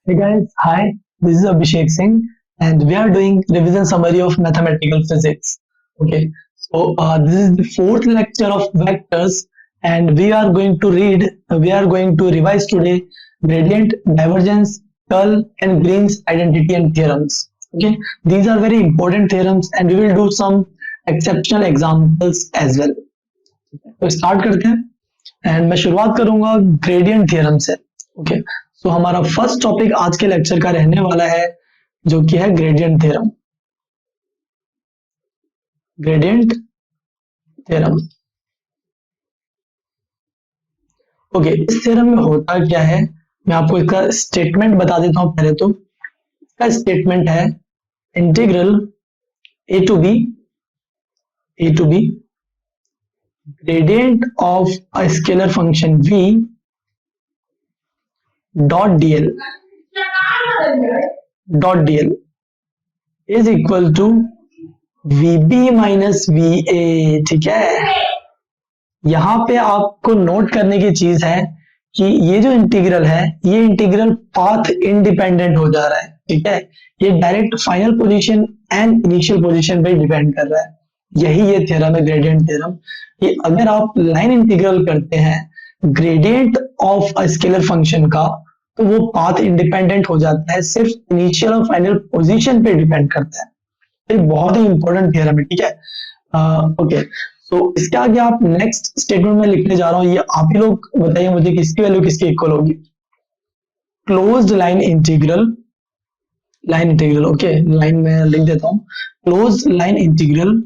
Hey guys, hi, this is Abhishek Singh and we are doing revision summary of mathematical physics. Okay, this is the fourth lecture of vectors and we are going to revise today gradient, divergence, curl and Green's identity and theorems. Okay, these are very important theorems and we will do some exceptional examples as well. तो start करते हैं and मैं शुरुआत करूंगा gradient theorem से. Okay, सो हमारा first topic आज के लेक्चर का रहने वाला है जो कि है gradient theorem. Gradient theorem. Okay, इस थ्योरम में होता क्या है मैं आपको इसका स्टेटमेंट बता देता हूं. पहले तो इसका स्टेटमेंट है integral A to B gradient of a scalar function v dot dl is equal to vb minus va. ठीक है, यहां पे आपको नोट करने की चीज है कि ये जो इंटीग्रल है ये इंटीग्रल पाथ इंडिपेंडेंट हो जा रहा है. ठीक है, ये direct final position and initial position पे डिपेंड कर रहा है. यही ये थ्योरम है ग्रेडियंट थ्योरम कि अगर आप लाइन इंटीग्रल करते हैं gradient of a scalar function का तो वो पाथ इंडिपेंडेंट हो जाता है, सिर्फ इनिशियल और फाइनल पोजीशन पे डिपेंड करता है. तो बहुत ही इंपॉर्टेंट थ्योरम है. ठीक है, ओके, सो इसके आगे आप नेक्स्ट स्टेटमेंट में लिखने जा रहा हूं. ये आप ही लोग बताइए मुझे किसकी वैल्यू किसके इक्वल होगी. Closed line integral okay, line में लिख देता हूं. Closed line integral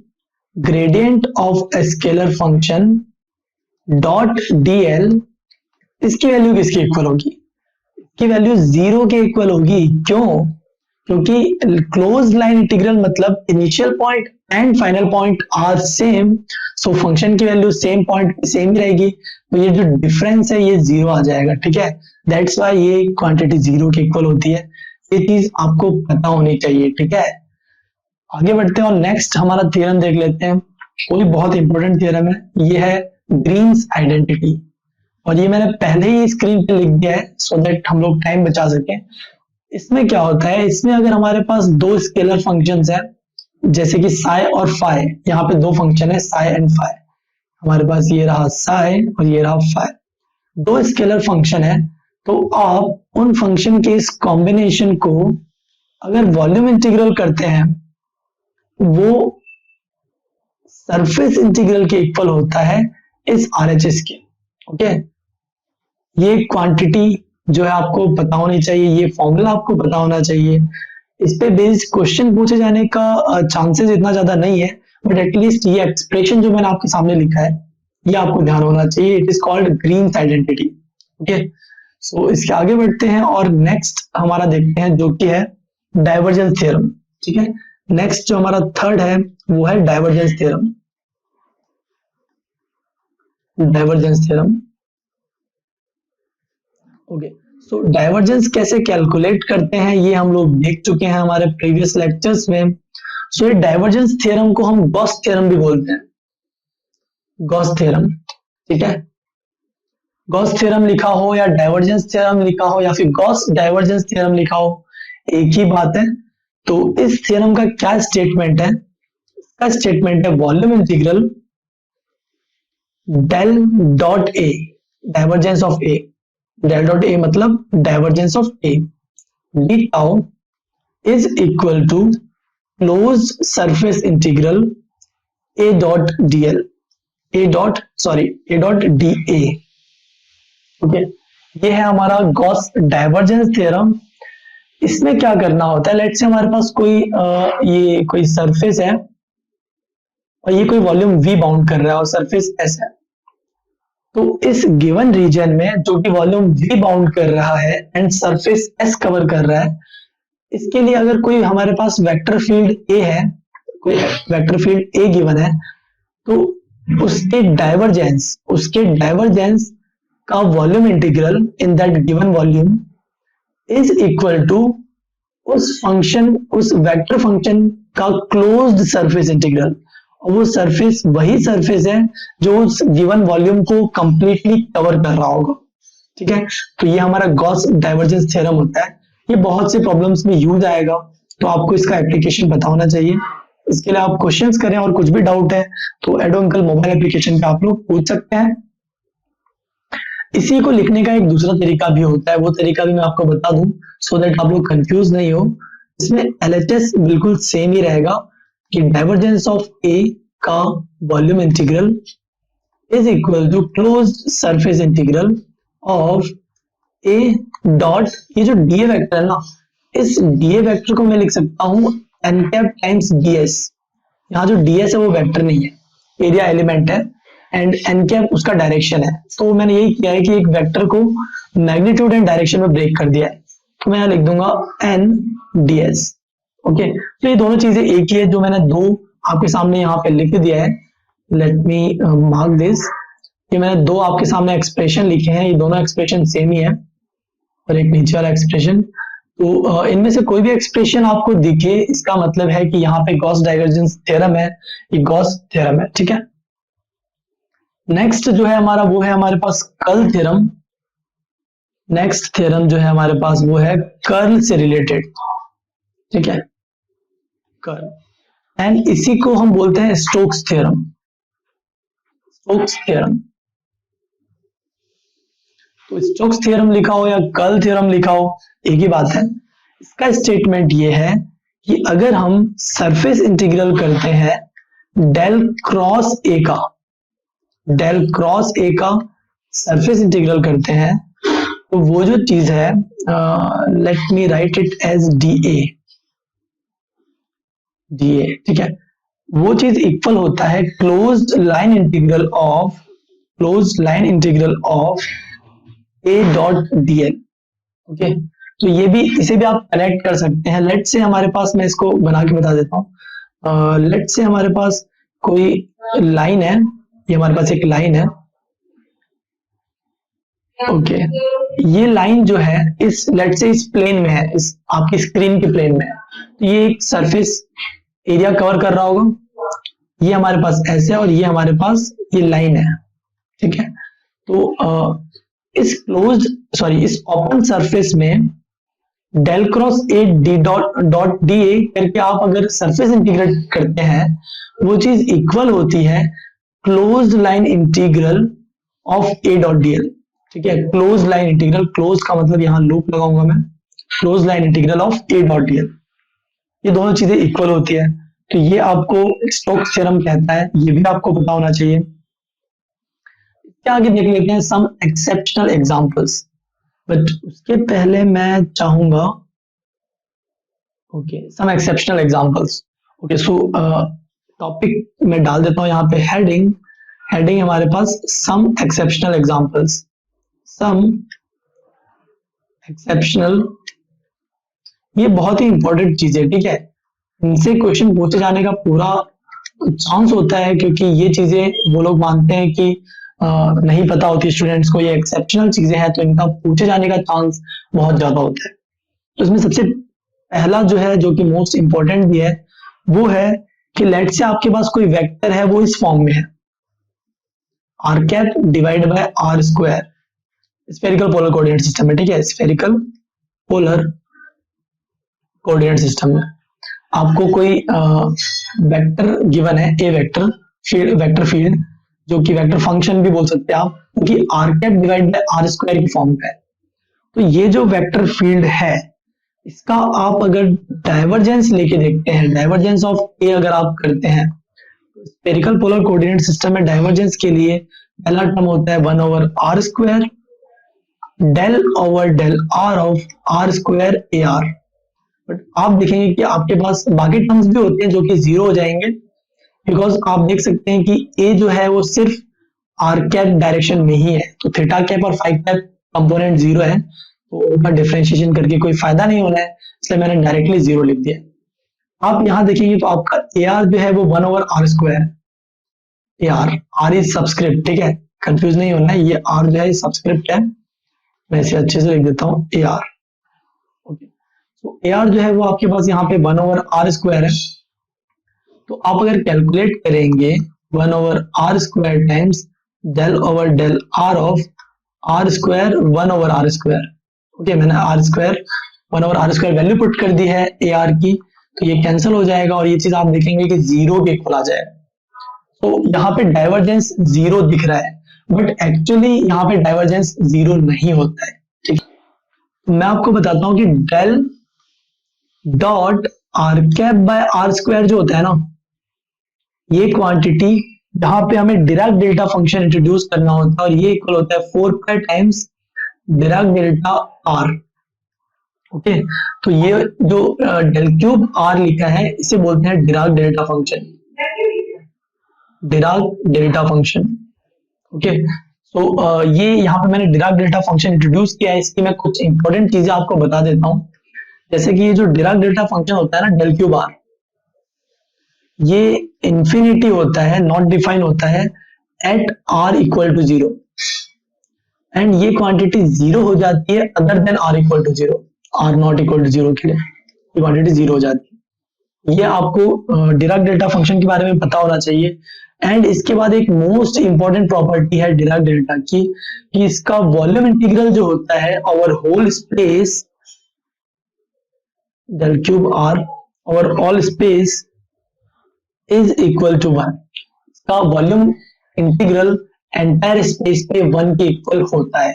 gradient of a scalar function dot dl, इसकी वैल्यू किसकी इक्वल होगी? इसकी वैल्यू 0 के इक्वल होगी. क्यों? क्योंकि क्लोज लाइन इंटीग्रल मतलब initial point and final point are same, so function की वैल्यू सेम पॉइंट सेम ही रहेगी. तो ये जो डिफरेंस है ये 0 आ जाएगा. ठीक है, दैट्स व्हाई ये क्वांटिटी 0 के इक्वल होती है. ये चीज आपको पता होनी चाहिए. ठीक है, आगे बढ़ते हैं और नेक्स्ट हमारा थ्योरम देख लेते हैं. कोई बहुत इंपॉर्टेंट थ्योरम है, ये है ग्रीन्स आइडेंटिटी. और ये मैंने पहले ही स्क्रीन पे लिख दिया है सो दैट हम लोग टाइम बचा सके. इसमें क्या होता है, इसमें अगर हमारे पास दो स्केलर फंक्शंस है जैसे कि साई और फाई, यहाँ पे दो फंक्शन है साई एंड फाई. हमारे पास ये रहा साई और ये रहा फाई, दो स्केलर फंक्शन है. तो आप उन फंक्शन के इस कॉम्बिनेशन को अगर वॉल्यूम इंटीग्रल करते हैं वो सरफेस इंटीग्रल के इक्वल होता है इस RHS के. ओके, ये क्वांटिटी जो है आपको पता होनी चाहिए, ये फॉर्मूला आपको पता होना चाहिए. इस पे बेस्ड क्वेश्चन पूछे जाने का चांसेस इतना ज्यादा नहीं है, बट एटलीस्ट ये एक्सप्रेशन जो मैंने आपके सामने लिखा है ये आपको ध्यान होना चाहिए. It is called Green's identity. Okay, so इसके आगे बढ़ते हैं और नेक्स्ट हमारा देखते हैं जो कि है डाइवर्जेंस थ्योरम. ठीक है, नेक्स्ट जो हमारा थर्ड है वो है डाइवर्जेंस थ्योरम. ओके, सो डाइवर्जेंस कैसे कैलकुलेट करते हैं ये हम लोग देख चुके हैं हमारे प्रीवियस लेक्चर्स में. सो ये डाइवर्जेंस थ्योरम को हम गॉस थ्योरम भी बोलते हैं. Gauss theorem. ठीक है, गॉस थ्योरम लिखा हो या डाइवर्जेंस थ्योरम लिखा हो या फिर गॉस डाइवर्जेंस थ्योरम लिखा हो, एक ही बात है. तो इस थ्योरम का क्या स्टेटमेंट है? इसका स्टेटमेंट है volume integral del dot A, divergence of A. Del dot A मतलब divergence of A D tau is equal to close surface integral A dot dl, A dot D A. Okay, ये है हमारा Gauss divergence theorem. इसमें क्या करना होता है, let's say हमारे पास ये कोई सरफेस है और ये कोई वॉल्यूम v बाउंड कर रहा है और सरफेस s है. तो इस गिवन रीजन में जो कि वॉल्यूम v बाउंड कर रहा है एंड सरफेस s कवर कर रहा है, इसके लिए अगर कोई हमारे पास वेक्टर फील्ड a है, कोई वेक्टर फील्ड a गिवन है, तो उसके डाइवर्जेंस का volume integral in that given volume is equal to उस वेक्टर फंक्शन का क्लोज्ड सरफेस इंटीग्रल. और वो सरफेस वही सरफेस है जो उस गिवन वॉल्यूम को कंप्लीटली कवर कर रहा होगा. ठीक है, तो ये हमारा गॉस डाइवर्जेंस थ्योरम होता है. ये बहुत से प्रॉब्लम्स में यूज आएगा, तो आपको इसका एप्लीकेशन पता होना चाहिए। इसके लिए आप क्वेश्चंस करें और कुछ भी डाउट है तो एडो अंकल मोबाइल एप्लीकेशन पे आप लोग पूछ सकते हैं। इसी को लिखने का एक दूसरा तरीका भी होता है, वो तरीका भी मैं आपको बता दूं सो दैट आप लोग कंफ्यूज नहीं हो। इसमें LHS बिल्कुल सेम ही रहेगा कि डाइवर्जेंस ऑफ ए का volume integral is equal to closed surface integral of A dot, ये जो डीए वेक्टर है ना, इस डीए वेक्टर को मैं लिख सकता हूं एन कैप टाइम्स डीएस। यहाँ जो डीएस है वो वेक्टर नहीं है, एरिया एलिमेंट है, एंड एन कैप उसका डायरेक्शन है। तो मैंने यही किया है कि एक वेक्टर को मैग्नीट्यूड एंड डायरेक्शन में ब्रेक कर दिया है, तो मैं यहाँ लिख दूंगा एन डीएस। ओके, तो ये दोनों चीजें एक ही है, जो मैंने दो आपके सामने यहाँ पे लिख दिया है। लेट मी मार्क दिस, ये मैंने दो आपके सामने एक्सप्रेशन लिखे हैं, ये दोनों एक्सप्रेशन सेम ही है, और एक नीचे वाला एक्सप्रेशन। तो इनमें से कोई भी एक्सप्रेशन आपको दिखे, इसका मतलब है कि यहाँ पे गॉस डाइवर्जेंस थ्योरम है, ये गॉस थ्योरम है, ठीक है। नेक्स्ट जो है हमारा वो है हमारे पास कर्ल थ्योरम। नेक्स्ट थ्योरम जो है हमारे पास वो है कर्ल से रिलेटेड, ठीक है, कर्ल, एंड इसी को हम बोलते हैं स्टोक्स थ्योरम। स्टोक्स थ्योरम, तो स्टोक्स थ्योरम लिखा हो या कर्ल थ्योरम लिखा हो एक ही बात है। इसका स्टेटमेंट ये है कि अगर हम सरफेस इंटीग्रल करते हैं डेल क्रॉस ए का, डेल क्रॉस ए का सरफेस इंटीग्रल करते हैं, तो वो जो चीज है, let me write it as D A, ठीक है, वो चीज इक्वल होता है closed line integral of, closed line integral of A dot d l. Okay, तो ये भी, इसे भी आप कनेक्ट कर सकते हैं। लेट से हमारे पास, मैं इसको बना के बता देता हूँ। लेट से हमारे पास कोई लाइन है, ये हमारे पास एक लाइन है। ओके, ये लाइन जो है इस, लेट से इस प्लेन में है, इस आपकी स्क्रीन के प्लेन में है, तो ये एक सरफेस एरिया कवर कर रहा होगा। ये हमारे पास ऐसे है और ये हमारे पास ये लाइन है, ठीक है। तो इस क्लोज्ड, सॉरी, इस ओपन सरफेस में del cross A D dot D A करके आप अगर सरफेस इंटीग्रेट करते हैं, वो चीज इक्वल होती है closed line integral of A dot D L, ठीक है। क्लोज लाइन इंटीग्रल, क्लोज का मतलब यहां लूप लगाऊंगा मैं, close line integral of A dot D L, ये दोनों चीजें इक्वल होती है। तो ये आपको स्टोक्स थ्योरम कहता है, ये भी आपको पता होना चाहिए। क्या आगे देख लेते हैं सम एक्सेप्शनल एग्जांपल्स, बट उसके पहले मैं चाहूंगा, okay, some exceptional examples. Okay, so topic में डाल देता हूं यहाँ पे हेडिंग, हेडिंग हमारे पास some exceptional examples, some exceptional, ये बहुत ही इंपॉर्टेंट चीज है, ठीक है। इनसे क्वेश्चन पूछे जाने का पूरा चांस होता है, क्योंकि ये चीजें वो लोग मानते हैं कि नहीं पता होती स्टूडेंट्स को, ये एक्सेप्शनल चीजें हैं, तो इनका पूछे जाने का चांस बहुत ज्यादा होता है। तो इसमें सबसे पहला जो है, जो कि मोस्ट इंपॉर्टेंट भी है, वो है कि लेट से आपके पास कोई वेक्टर है, वो इस फॉर्म में है, R cap divide by R square, spherical polar coordinate system में, ठीक है, स्फेरिकल पोलर कोऑर्डिनेट सिस्टम में आपको कोई वेक्टर गिवन है, ए वेक्टर फील्ड, वेक्टर फील्ड, जो कि वेक्टर फंक्शन भी बोल सकते हैं आप, क्योंकि R cap divide by R square की फॉर्म पे है। तो ये जो वेक्टर फील्ड है, इसका आप अगर डाइवर्जेंस लेके देखते हैं, डाइवर्जेंस ऑफ ए अगर आप करते हैं, स्फेरिकल पोलर कोऑर्डिनेट सिस्टम में डाइवर्जेंस के लिए पहला टर्म होता है 1/r square del over del are of are square A R. But आप देखेंगे कि आपके पास बाकी टर्म्स भी होते हैं जो कि जीरो हो जाएंगे, बिकॉज आप देख सकते हैं कि ए जो है वो सिर्फ आर कैप डायरेक्शन में ही है, तो थीटा कैप और फाई कैप कंपोनेंट जीरो है, तो उनका डिफरेंशिएशन करके कोई फायदा नहीं होना है, इसलिए मैंने डायरेक्टली जीरो लिख दिया। आप यहां देखेंगे तो आपका ए आर जो है वो 1/r square, A are is subscript, ठीक है, कंफ्यूज नहीं होना है, ये आर जो है सब्सक्रिप्ट है, मैं इसे अच्छे से लिख देता हूँ ए आर। ओके, तो ए आर जो है वो आपके पास यहाँ पे 1/r स्क्वायर है, तो आप अगर कैलकुलेट करेंगे 1/r square times del over del are of are square 1/r square, okay, मैंने r square 1/r² value put कर दी है ए आर की, तो ये कैंसिल हो जाएगा और ये चीज आप देखेंगे कि 0 के इक्वल आ जाएगा। तो यहाँ पे डाइवर्जेंस 0 दिख रहा है, बट एक्चुअली यहाँ पे डाइवर्जेंस 0 नहीं होता है। ठीक है, तो मैं आपको बताता हूँ कि del dot R cap by R square जो होता है ना, ये क्वांटिटी जहां पे हमें डिराक डेल्टा फंक्शन इंट्रोड्यूस करना होता है, और ये इक्वल होता है 4 pi times Dirac delta R. Okay, तो ये जो डेल क्यूब आर लिखा है इसे बोलते हैं Dirac delta function, Dirac delta function. Okay, तो ये यहाँ पे मैंने डिराक डेल्टा फंक्शन इंट्रोड्यूस किया है। इसकी मैं कुछ इंपॉर्टेंट चीजें आपको बता देता हूँ, जैसे कि ये जो डिराक डेल्टा फंक्शन होता है ना, डेल क्यूब आर, ये इंफिनिटी होता है, नॉट डिफाइन होता है at are equal to 0, and ये क्वांटिटी 0 हो जाती है other than are equal to 0, R not equal to 0 के लिए ये क्वांटिटी 0 हो जाती है। ये आपको डिराक डेल्टा फंक्शन के बारे में पता होना चाहिए। एंड इसके बाद एक मोस्ट इंपॉर्टेंट प्रॉपर्टी है डिराक डेल्टा की, कि इसका वॉल्यूम इंटीग्रल जो होता है over whole space del cube R over all space is equal to 1। इसका वॉल्यूम इंटीग्रल एंटायर स्पेस पे 1 के इक्वल होता है।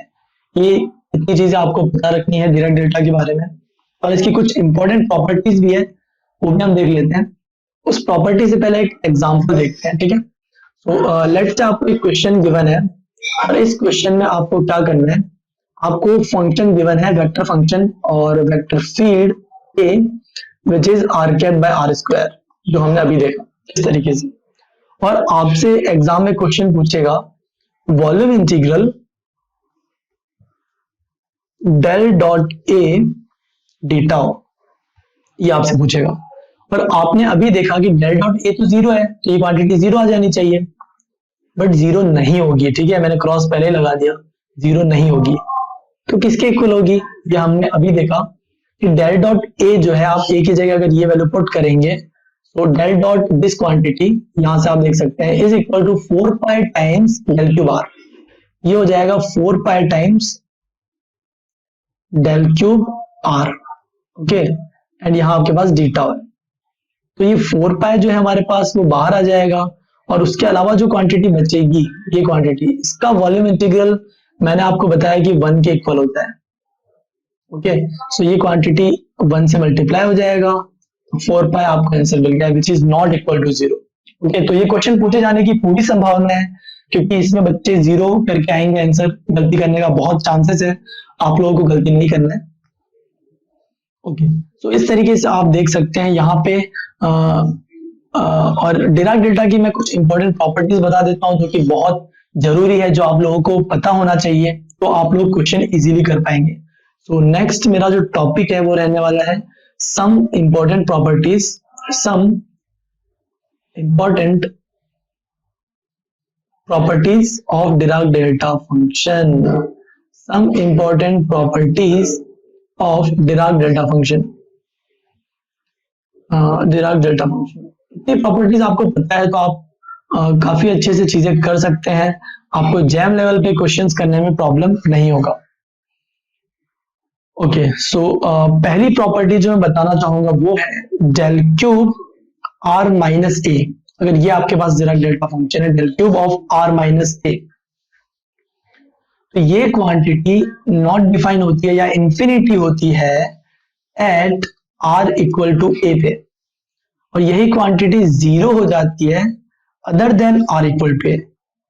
ये इतनी चीजें आपको पता रखनी है डिराक डेल्टा के बारे में, और इसकी कुछ इंपॉर्टेंट प्रॉपर्टीज भी है, वो भी हम देख लेते हैं। उस प्रॉपर्टी से पहले एक एग्जांपल देखते हैं। ठीक है, तो लेट्स से आपको एक क्वेश्चन गिवन है, और इस क्वेश्चन में आपको क्या करना है, आपको फंक्शन गिवन है वेक्टर फंक्शन और vector field A which is R cap by R square, जो हमने अभी देखा इस तरीके से। और आपसे एग्जाम में क्वेश्चन पूछेगा volume integral del dot A D tau, ये आपसे पूछेगा। पर आपने अभी देखा कि डेल डॉट ए तो 0 है, तो ये क्वांटिटी 0 आ जानी चाहिए, बट 0 नहीं होगी। ठीक है, मैंने क्रॉस पहले लगा दिया, 0 नहीं होगी। तो किसके इक्वल होगी, ये हमने अभी देखा कि डेल डॉट ए जो है, आप ए की जगह अगर ये वैल्यू पुट करेंगे, तो डेल डॉट दिस क्वांटिटी यहां से आप देख सकते हैं is equal to 4 pi times del cube R. ये हो जाएगा 4 pi times del cube R. Okay, and यहां आपके पास डी टाउ है, तो ये 4 पाई जो है हमारे पास वो बाहर आ जाएगा, और उसके अलावा जो क्वांटिटी बचेगी ये क्वांटिटी, इसका वॉल्यूम इंटीग्रल मैंने आपको बताया कि 1 के इक्वल होता है। ओके, सो ये क्वांटिटी 1 से मल्टीप्लाई हो जाएगा, 4 पाई आपको आंसर मिल गया which is not equal to 0। Okay, तो ये क्वेश्चन पूछे जाने की पूरी संभावना है, क्योंकि इसमें बच्चे 0 करके आएंगे आंसर, गलती करने का बहुत चांसेस है, आप लोगों को गलती नहीं करना है। ओके, तो इस तरीके से आप देख सकते हैं यहाँ पे और डिराक डेल्टा की मैं कुछ इंपॉर्टेंट प्रॉपर्टीज बता देता हूँ, जो कि बहुत जरूरी है, जो आप लोगों को पता होना चाहिए, तो आप लोग क्वेश्चन इजीली कर पाएंगे। तो नेक्स्ट मेरा जो टॉपिक है वो रहने वाला है some important properties, some important properties of Dirac delta function, some important properties of Dirac delta function, Dirac delta function. इतनी प्रॉपर्टीज आपको पता है तो आप काफी अच्छे से चीजें कर सकते हैं, आपको जैम लेवल पे क्वेश्चंस करने में प्रॉब्लम नहीं होगा। ओके, सो पहली प्रॉपर्टी जो मैं बताना चाहूंगा वो है del cube are minus a. अगर ये आपके पास डिराक डेल्टा फंक्शन है del cube of r minus a, तो ये क्वांटिटी नॉट डिफाइन होती है या इंफिनिटी होती है at are equal to a पे, और यही क्वांटिटी 0 हो जाती है other than are equal to a,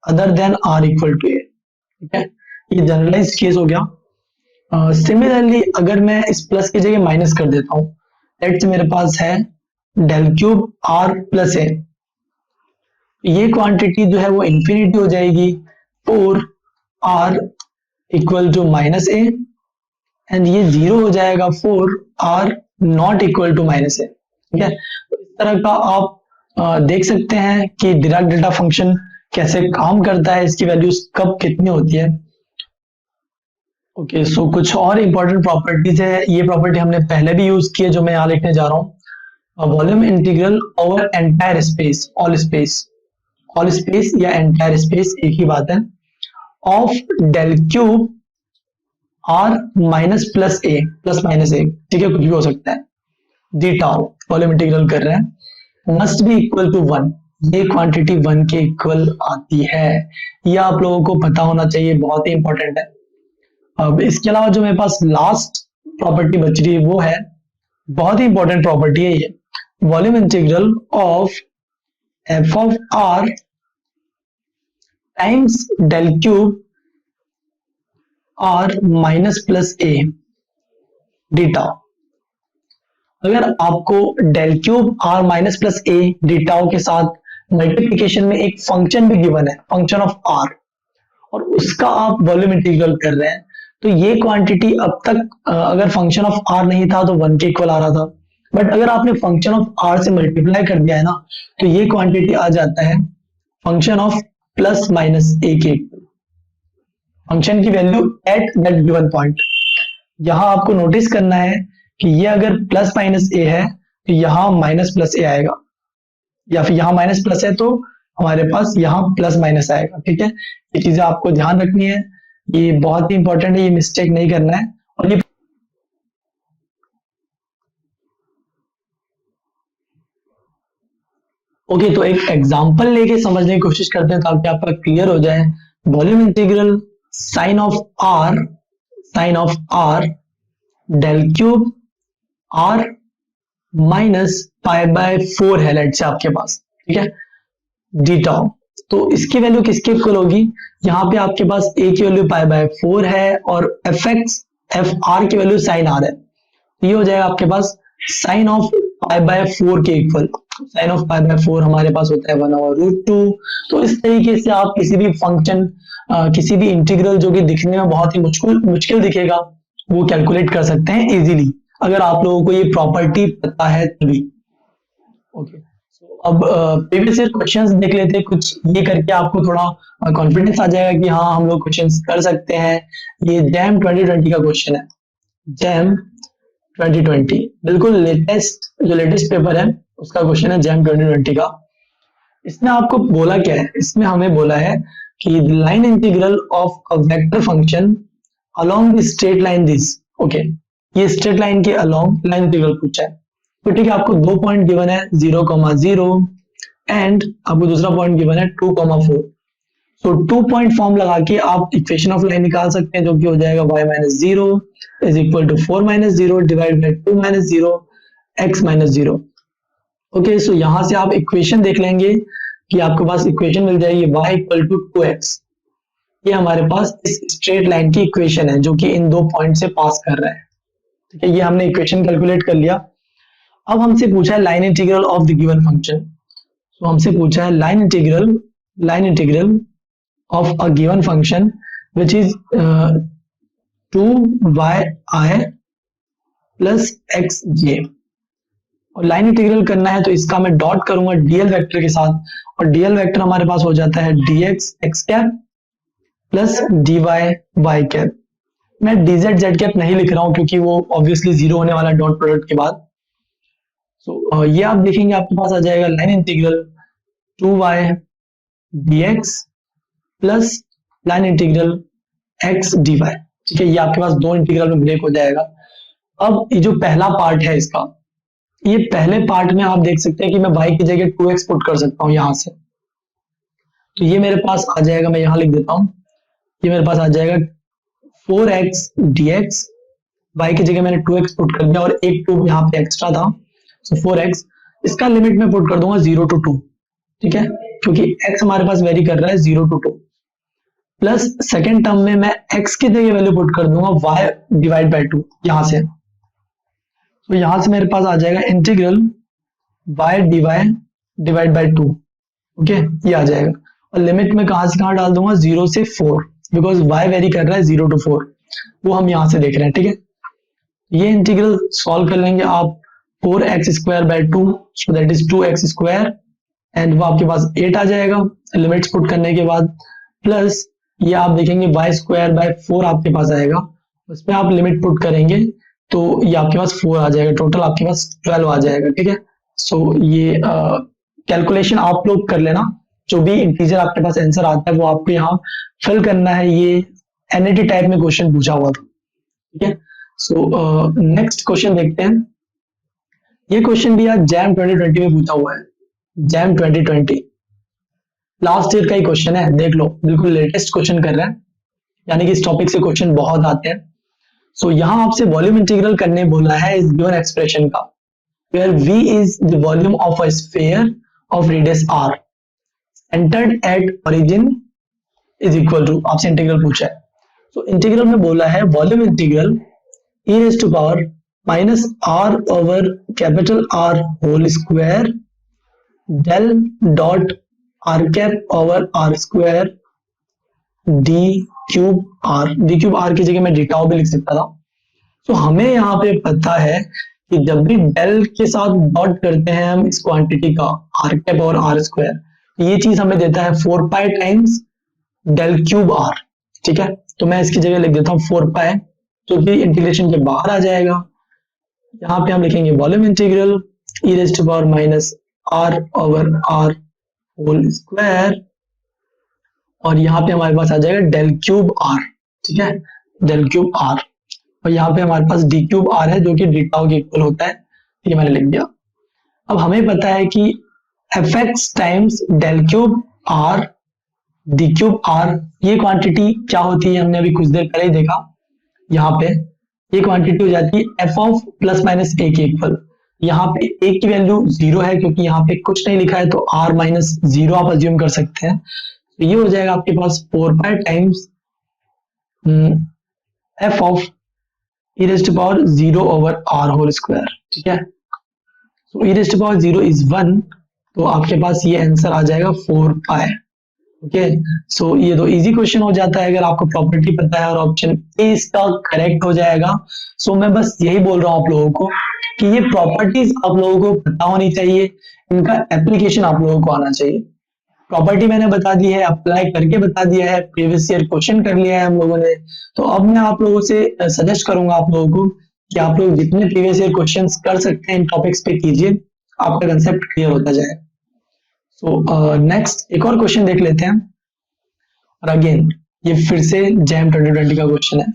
other than are equal to a. ठीक है, ये जनरलाइज केस हो गया। सिमिलरली अगर मैं इस प्लस की जगह माइनस कर देता हूं, लेट्स मेरे पास है del cube r plus a, ये क्वांटिटी जो है वो इंफिनिटी हो जाएगी और r equal to minus a, and ये 0 हो जाएगा for r not equal to minus a. ठीक है, तो इस तरह का आप देख सकते हैं कि डिराक डेल्टा फंक्शन कैसे काम करता है, इसकी वैल्यूज कब कितनी होती है। ओके, सो कुछ और इंपॉर्टेंट प्रॉपर्टीज है, ये प्रॉपर्टी हमने पहले भी यूज की है, जो मैं यहाँ लिखने जा रहा हूँ। Volume integral over entire space, all space, all space या एंटायर स्पेस एक ही बात है, of del cube are minus plus a plus minus a, ठीक है, कुछ भी हो सकता है, डी टाउ वॉल्यूम इंटीग्रल कर रहे हैं, मस्ट बी इक्वल टू 1, ये क्वांटिटी 1 के इक्वल आती है। ये आप लोगों को पता होना चाहिए, बहुत ही इंपॉर्टेंट है। अब इसके अलावा जो मेरे पास लास्ट प्रॉपर्टी बच रही है वो है, बहुत ही इंपॉर्टेंट प्रॉपर्टी है ये, volume integral of F of R times del cube are minus plus A D tau. अगर आपको del cube are minus plus A D tau के साथ मल्टीप्लीकेशन में एक फंक्शन भी गिवन है, फंक्शन ऑफ आर, और उसका आप वॉल्यूम इंटीग्रल कर रहे हैं, तो ये क्वांटिटी अब तक अगर फंक्शन ऑफ आर नहीं था तो 1 के इक्वल आ रहा था, बट अगर आपने फंक्शन ऑफ आर से मल्टीप्लाई कर दिया है ना, तो ये क्वांटिटी आ जाता है फंक्शन ऑफ प्लस माइनस ए के इक्वल, फंक्शन की value at that given point. यहां आपको नोटिस करना है कि ये अगर प्लस माइनस ए है तो यहां माइनस प्लस ए आएगा, या फिर यहां माइनस प्लस है तो हमारे पास यहां प्लस माइनस आएगा, ठीक है। ये चीजें आपको ध्यान रखनी है, ये बहुत ही इंपॉर्टेंट है, ये मिस्टेक नहीं करना है। और ये ओके, तो एक एग्जांपल लेके समझने की कोशिश करते हैं ताकि आपका क्लियर हो जाए। Volume integral sine of R del cube are minus pi by 4 है लेट से आपके पास, ठीक है, डी टाउ। तो इसकी वैल्यू किसके इक्वल होगी, यहाँ पे आपके पास ए की वैल्यू पाई बाय 4 है और एफ आर की वैल्यू साइन आर है, ये हो जाएगा आपके पास साइन ऑफ पाई बाय 4 के equal. Sine of pi by 4 हमारे पास होता है 1/√2। तो इस तरीके से आप किसी भी फंक्शन, किसी भी इंटीग्रल जो कि दिखने में बहुत ही मुश्किल दिखेगा, वो कैलकुलेट कर सकते हैं इजीली, अगर आप लोगों को ये प्रॉपर्टी पता है तभी। ओके, अब प्रीवियस ईयर क्वेश्चंस देख लेते हैं कुछ, ये करके आपको थोड़ा कॉन्फिडेंस आ जाएगा कि हाँ हम लोग क्वेश्चंस कर सकते हैं। ये जैम 2020 का क्वेश्चन है, जैम 2020, बिल्कुल लेटेस्ट पेपर है उसका क्वेश्चन है, जैम 2020 का। इसमें आपको बोला क्या है, इसमें हमें बोला है कि line integral of a vector function along the straight line this. Okay, ये स्ट्रेट लाइन के अलोंग लाइन इंटीग्रल पूछा है, तो ठीक है, आपको 2 पॉइंट गिवन है 0,0 एंड आपको दूसरा पॉइंट गिवन है 2,4। सो 2 पॉइंट फॉर्म लगा के आप इक्वेशन ऑफ लाइन निकाल सकते हैं, जो कि हो जाएगा y minus 0 is equal to 4 minus 0 divide by 2 minus 0 x minus 0। Okay, so यहां से आप इक्वेशन देख लेंगे कि आपके पास इक्वेशन मिल जाएगी y इक्वल टू 2x। ये हमारे पास इस स्ट्रेट लाइन की इक्वेशन है जो कि इन 2 पॉइंट से पास कर रहा है, ठीक है। ये हमने इक्वेशन कैलकुलेट कर लिया। अब हमसे पूछा है line integral of the given function, तो हमसे पूछा है line integral of a given function which is 2yi plus xj, और लाइन इंटीग्रल करना है तो इसका मैं डॉट करूंगा डीएल वेक्टर के साथ, और डीएल वेक्टर हमारे पास हो जाता है dx x cap plus dy y cap. मैं dz z कैप नहीं लिख रहा हूं क्योंकि वो ऑब्वियसली 0 होने वाला डॉट प्रोडक्ट के बाद। सो ये आप देखेंगे आपके पास आ जाएगा line integral 2y dx plus line integral x dy, ठीक है। ये आपके पास 2 इंटीग्रल में ब्रेक हो जाएगा। अब ये जो पहला पार्ट है इसका, ये पहले पार्ट में आप देख सकते हैं कि मैं y की जगह 2x पुट कर सकता हूं यहां से, तो ये मेरे पास आ जाएगा, मैं यहां लिख देता हूं, ये मेरे पास आ जाएगा 4x dx, y की जगह मैंने 2x पुट कर दिया और एक 2 यहाँ पे एक्स्ट्रा था, सो 4x। इसका लिमिट में पुट कर दूंगा 0 to 2, ठीक है, क्योंकि x हमारे पास वेरी कर रहा है 0 to 2, प्लस सेकेंड टर्म में मैं x की जगह वैल्यू पुट कर दूंगा y डिवाइड बाई 2 यहां से, तो यहां से मेरे पास आ जाएगा integral y dy divide by 2। Okay, ये आ जाएगा, और लिमिट में कहां से कहां डाल दूंगा 0 से 4, बिकॉज y वेरी कर रहा है 0 to 4, वो हम यहां से देख रहे हैं, ठीक है। ये इंटीग्रल सॉल्व कर लेंगे आप 4x square by 2, so that is 2x square, and वो आपके पास 8 आ जाएगा लिमिट्स पुट करने के बाद, प्लस ये आप देखेंगे y स्क्वायर बाई 4 आपके पास आएगा, उसमें आप लिमिट पुट करेंगे तो ये आपके पास 4 आ जाएगा, टोटल आपके पास 12 आ जाएगा, ठीक है। सो ये कैलकुलेशन आप लोग कर लेना, जो भी इंटीजर आपके पास आंसर आता है वो आपको यहाँ फिल करना है। ये एनईटी टाइप में क्वेश्चन पूछा हुआ था, ठीक है। सो नेक्स्ट क्वेश्चन देखते हैं। ये क्वेश्चन भी आज जैम 2020 में पूछा हुआ है, जैम 2020 लास्ट ईयर का ही क्वेश्चन है, देख लो, बिल्कुल लेटेस्ट क्वेश्चन कर रहे हैं, यानी कि इस टॉपिक से क्वेश्चन बहुत आते हैं। सो यहाँ आपसे वॉल्यूम इंटीग्रल करने बोला है इस गिवन एक्सप्रेशन का, where v is the volume of a sphere of radius r entered at origin is equal to, आपसे इंटीग्रल पूछा है। तो इंटीग्रल में बोला है volume integral e raised to power minus r over capital R whole square del dot r cap over r square d cube r की जगह मैं d tau भी लिख सकता था। तो हमें यहाँ पे पता है कि जब भी डेल के साथ डॉट करते हैं हम इस क्वांटिटी का आर कैप और आर स्क्वायर, ये चीज हमें देता है 4 pi times del cube R. ठीक है, तो मैं इसकी जगह लिख देता हूँ 4 पाई, जो कि इंटीग्रेशन के बाहर आ जाएगा। यहाँ पे हम लिखेंगे volume integral E raise to power minus R over R whole square, और यहाँ पे हमारे पास आ जाएगा डेल क्यूब आर। ठीक है, डेल क्यूब आर, और यहाँ पे हमारे पास डी क्यूब आर है जो कि डी टाउ के इक्वल होता है। ये मैंने लिख दिया। अब हमें पता है कि F X times del cube R D cube R, ये क्वांटिटी क्या होती है हमने अभी कुछ देर पहले ही देखा। यहाँ पे ये क्वांटिटी हो जाती है एफ ऑफ प्लस माइनस ए के इक्वल। यहाँ पे ए की वैल्यू 0 है क्योंकि यहाँ पे कुछ नहीं लिखा है, तो आर माइनस 0 आप अज्यूम कर सकते हैं। तो ये हो जाएगा आपके पास 4 pi times F of e raised to power 0 over r whole square। ठीक है, so e raised to power 0 is 1, तो आपके पास ये आंसर आ जाएगा 4 पाई। ओके, सो ये तो इजी क्वेश्चन हो जाता है अगर आपको प्रॉपर्टी पता है, और ऑप्शन ए इसका करेक्ट हो जाएगा। सो मैं बस यही बोल रहा हूँ आप लोगों को कि ये प्रॉपर्टीज आप लोगों को पता होनी चाहिए, इनका एप्लीकेशन आप लोगों को आना चाहिए। प्रॉपर्टी मैंने बता दी है, अप्लाई करके बता दिया है, प्रीवियस ईयर क्वेश्चन कर लिया है हम लोगों ने। तो अब मैं आप लोगों से सजेस्ट करूंगा आप लोगों को कि आप लोग जितने प्रीवियस ईयर क्वेश्चंस कर सकते हैं इन टॉपिक्स पे कीजिए, आपका कंसेप्ट क्लियर होता जाए। सो नेक्स्ट एक और क्वेश्चन देख लेते हैं, और अगेन ये फिर से जैम 2020 का क्वेश्चन है,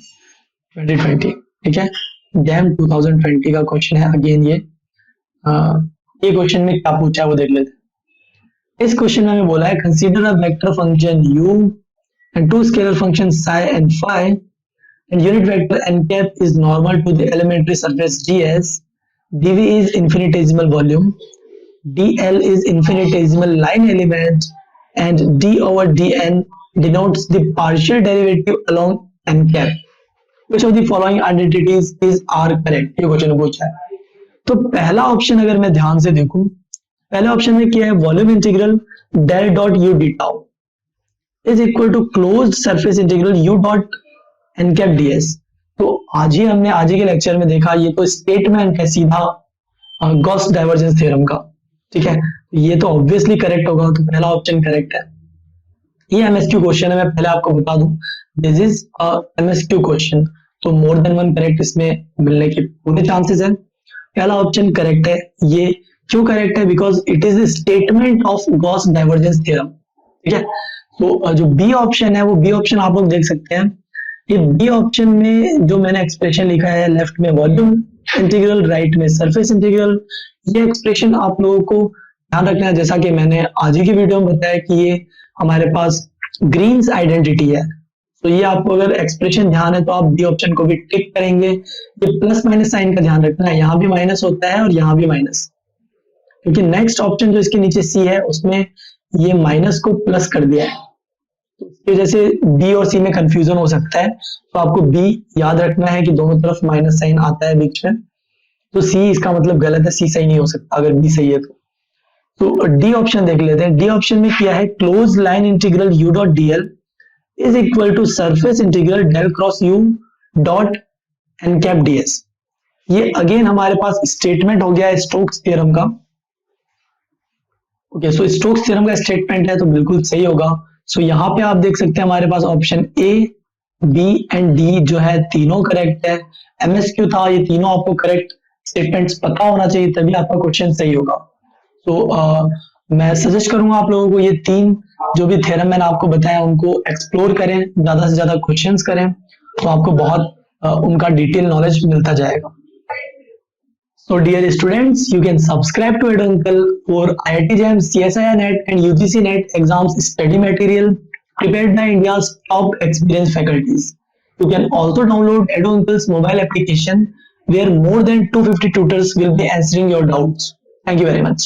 2020। ठीक है, जैम 2020 का क्वेश्चन है अगेन। ये क्वेश्चन में क्या पूछा है वो देख लेते हैं। इस क्वेश्चन में हमें बोला है consider a vector function u and two scalar functions psi and phi and unit vector n cap is normal to the elementary surface ds, dv is infinitesimal volume, dl is infinitesimal line element, and d over dn denotes the partial derivative along n cap. Which of the following identities are correct? ये question पूछा है। तो पहला option अगर मैं ध्यान से देखूं, पहले ऑप्शन में क्या है, volume integral del dot U D tau is equal to closed surface integral U dot N cap DS. तो आज ही हमने आज ही के लेक्चर में देखा, ये तो स्टेटमेंट है सीधा गॉस डाइवर्जेंस थ्योरम का। ठीक है, ये तो ऑब्वियसली करेक्ट होगा, तो पहला ऑप्शन करेक्ट है। ये एमएसक्यू क्वेश्चन है, मैं पहले आपको बता दूं, दिस इज एमएसक्यू क्वेश्चन, तो मोर देन वन करेक्ट इसमें मिलने के पूरे चांसेस है। पहला ऑप्शन करेक्ट है। ये क्यों करेक्ट है? Because it is statement of Gauss divergence theorem. ठीक है, तो जो बी ऑप्शन है वो बी ऑप्शन आप लोग देख सकते हैं। ये बी ऑप्शन में जो मैंने एक्सप्रेशन लिखा है, लेफ्ट में वॉल्यूम इंटीग्रल, राइट में सरफेस इंटीग्रल, ये एक्सप्रेशन आप लोगों को ध्यान रखना है। जैसा कि मैंने आज ही की वीडियो में बताया कि ये हमारे पास ग्रीन्स आइडेंटिटी है, तो ये आपको अगर एक्सप्रेशन ध्यान है तो आप बी ऑप्शन को भी टिक करेंगे। ये प्लस माइनस साइन का ध्यान रखना है, यहाँ भी माइनस होता है और यहाँ भी माइनस, क्योंकि नेक्स्ट ऑप्शन जो इसके नीचे सी है उसमें ये माइनस को प्लस कर दिया है, तो इसकी वजह से बी और सी में कंफ्यूजन हो सकता है। तो आपको बी याद रखना है कि दोनों तरफ माइनस साइन आता है बीच में, तो सी इसका मतलब गलत है, सी सही नहीं हो सकता अगर बी सही है तो डी ऑप्शन देख लेते हैं। डी ऑप्शन में क्या है, close line integral U dot DL is equal to surface integral del cross U dot N cap DS. ये अगेन हमारे पास स्टेटमेंट हो गया है स्टोक्स थ्योरम का। ओके, सो स्टोक्स थ्योरम का स्टेटमेंट है तो बिल्कुल सही होगा। सो यहाँ पे आप देख सकते हैं हमारे पास option A, B and D जो है तीनों करेक्ट है। एमएसक्यू था, ये तीनों आपको करेक्ट स्टेटमेंट्स पता होना चाहिए तभी आपका क्वेश्चन सही होगा। तो मैं सजेस्ट करूंगा आप लोगों को ये तीन जो भी थ्योरम मैंने आपको बताया उनको एक्सप्लोर करें, ज्यादा से ज्यादा क्वेश्चंस करें, तो आपको बहुत उनका डिटेल नॉलेज मिलता जाएगा। So dear students, you can subscribe to Eduncle for IIT JAM, CSIR NET and UGC NET exams study material prepared by India's top experienced faculties. You can also download Eduncle's mobile application where more than 250 tutors will be answering your doubts. Thank you very much.